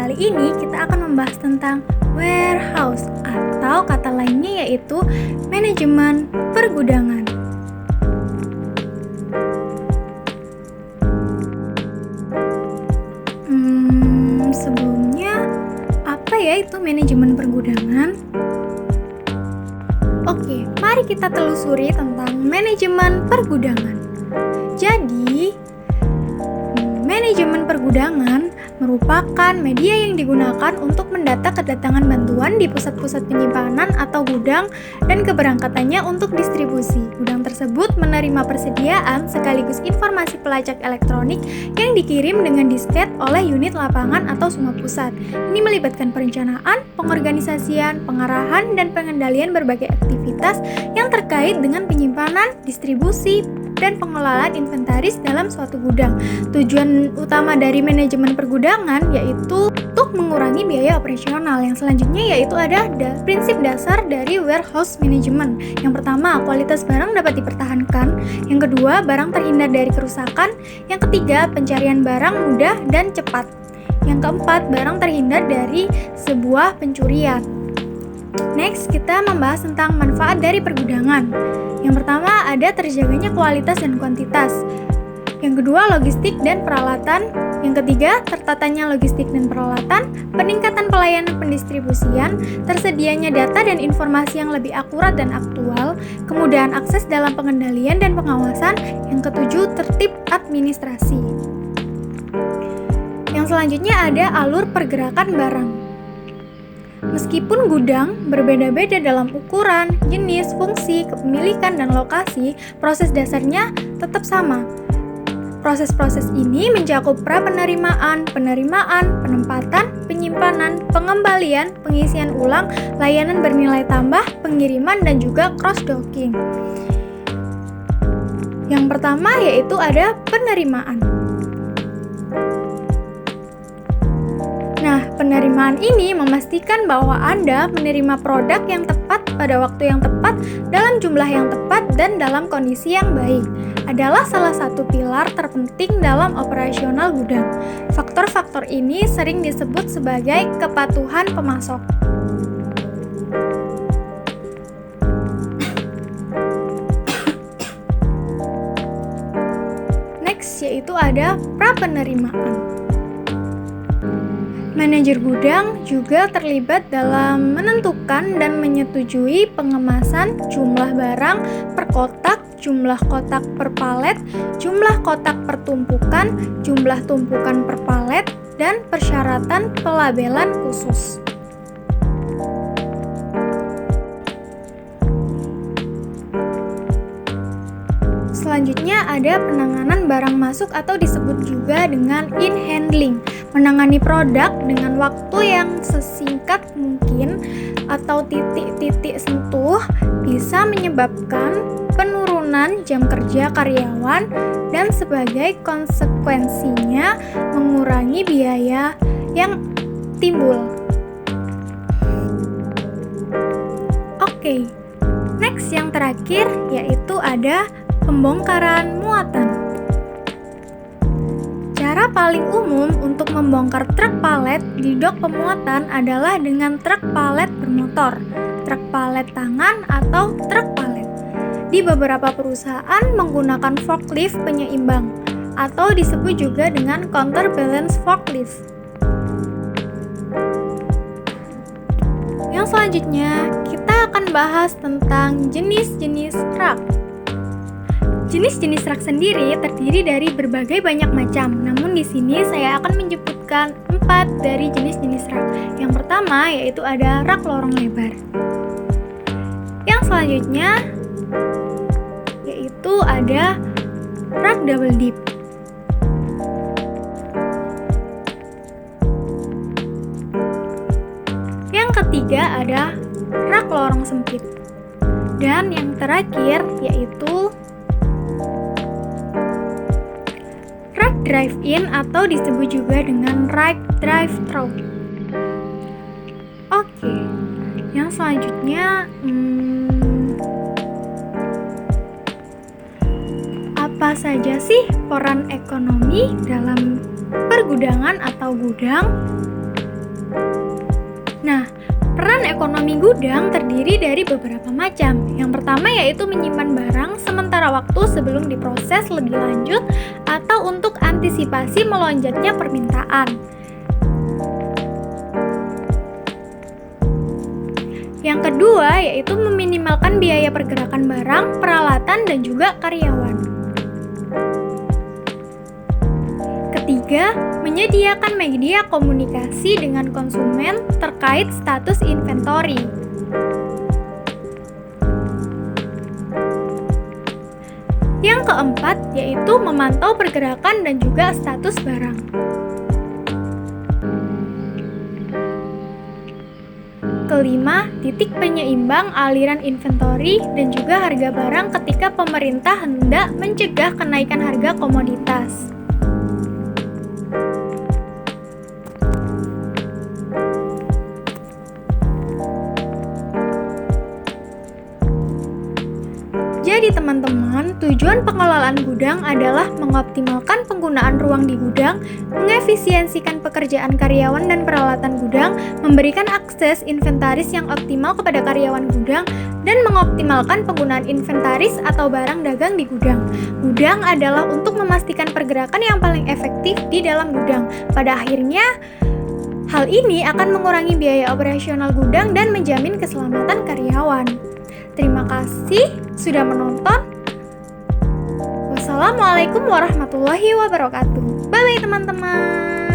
Kali ini kita akan membahas tentang warehouse atau kata lainnya yaitu manajemen pergudangan. Sebelumnya apa ya itu manajemen pergudangan? Oke, mari kita telusuri tentang manajemen pergudangan. Jadi, manajemen pergudangan merupakan media yang digunakan untuk mendata kedatangan bantuan di pusat-pusat penyimpanan atau gudang dan keberangkatannya untuk distribusi. Gudang tersebut menerima persediaan sekaligus informasi pelacak elektronik yang dikirim dengan disket oleh unit lapangan atau summa pusat. Ini melibatkan perencanaan, pengorganisasian, pengarahan, dan pengendalian berbagai aktivitas yang terkait dengan penyimpanan, distribusi, dan pengelolaan inventaris dalam suatu gudang. Tujuan utama dari manajemen pergudangan yaitu untuk mengurangi biaya operasional. Yang selanjutnya yaitu ada prinsip dasar dari warehouse management. Yang pertama, kualitas barang dapat dipertahankan. Yang kedua, barang terhindar dari kerusakan. Yang ketiga, pencarian barang mudah dan cepat. Yang keempat, barang terhindar dari sebuah pencurian. Next, kita membahas tentang manfaat dari pergudangan. Yang pertama, ada terjaganya kualitas dan kuantitas. Yang kedua, logistik dan peralatan. Yang ketiga, tertatanya logistik dan peralatan, peningkatan pelayanan pendistribusian, tersedianya data dan informasi yang lebih akurat dan aktual, kemudahan akses dalam pengendalian dan pengawasan. Yang ketujuh, tertib administrasi. Yang selanjutnya ada alur pergerakan barang. Meskipun gudang berbeda-beda dalam ukuran, jenis, fungsi, kepemilikan, dan lokasi, proses dasarnya tetap sama. Proses-proses ini mencakup pra-penerimaan, penempatan, penyimpanan, pengembalian, pengisian ulang, layanan bernilai tambah, pengiriman, dan juga cross-docking. Yang pertama yaitu ada penerimaan. Nah, penerimaan ini memastikan bahwa Anda menerima produk yang tepat pada waktu yang tepat, dalam jumlah yang tepat, dan dalam kondisi yang baik. Adalah salah satu pilar terpenting dalam operasional gudang. Faktor-faktor ini sering disebut sebagai kepatuhan pemasok. Next, yaitu ada pra-penerimaan. Manajer gudang juga terlibat dalam menentukan dan menyetujui pengemasan, jumlah barang per kotak, jumlah kotak per palet, jumlah kotak per tumpukan, jumlah tumpukan per palet, dan persyaratan pelabelan khusus. Selanjutnya ada penanganan barang masuk atau disebut juga dengan in-handling. Menangani produk dengan waktu yang sesingkat mungkin atau titik-titik sentuh bisa menyebabkan penurunan jam kerja karyawan dan sebagai konsekuensinya mengurangi biaya yang timbul. Oke, next yang terakhir yaitu ada pembongkaran muatan. Cara paling umum untuk membongkar truk palet di dok pemuatan adalah dengan truk palet bermotor, truk palet tangan, atau truk palet. Di beberapa perusahaan menggunakan forklift penyeimbang, atau disebut juga dengan counterbalance forklift. Yang selanjutnya, kita akan bahas tentang jenis-jenis truk. Jenis-jenis truk sendiri terdiri dari berbagai banyak macam. Namun di sini saya akan menyebutkan 4 dari jenis-jenis truk. Yang pertama yaitu ada rak lorong lebar. Yang selanjutnya yaitu ada rak double deep. Yang ketiga ada rak lorong sempit. Dan yang terakhir yaitu drive-in atau disebut juga dengan right drive-thru. Oke, yang selanjutnya apa saja sih peran ekonomi dalam pergudangan atau gudang? Ekonomi gudang terdiri dari beberapa macam. Yang pertama yaitu menyimpan barang sementara waktu sebelum diproses lebih lanjut atau untuk antisipasi melonjaknya permintaan. Yang kedua yaitu meminimalkan biaya pergerakan barang, peralatan, dan juga karyawan. Ketiga, menyediakan media komunikasi dengan konsumen terkait status inventory. Yang keempat, yaitu memantau pergerakan dan juga status barang. Kelima, titik penyeimbang aliran inventory dan juga harga barang ketika pemerintah hendak mencegah kenaikan harga komoditas. Jadi teman-teman, tujuan pengelolaan gudang adalah mengoptimalkan penggunaan ruang di gudang, mengefisiensikan pekerjaan karyawan dan peralatan gudang, memberikan akses inventaris yang optimal kepada karyawan gudang, dan mengoptimalkan penggunaan inventaris atau barang dagang di gudang. Gudang adalah untuk memastikan pergerakan yang paling efektif di dalam gudang. Pada akhirnya, hal ini akan mengurangi biaya operasional gudang dan menjamin keselamatan karyawan. Terima kasih sudah menonton. Wassalamualaikum warahmatullahi wabarakatuh. Bye-bye teman-teman.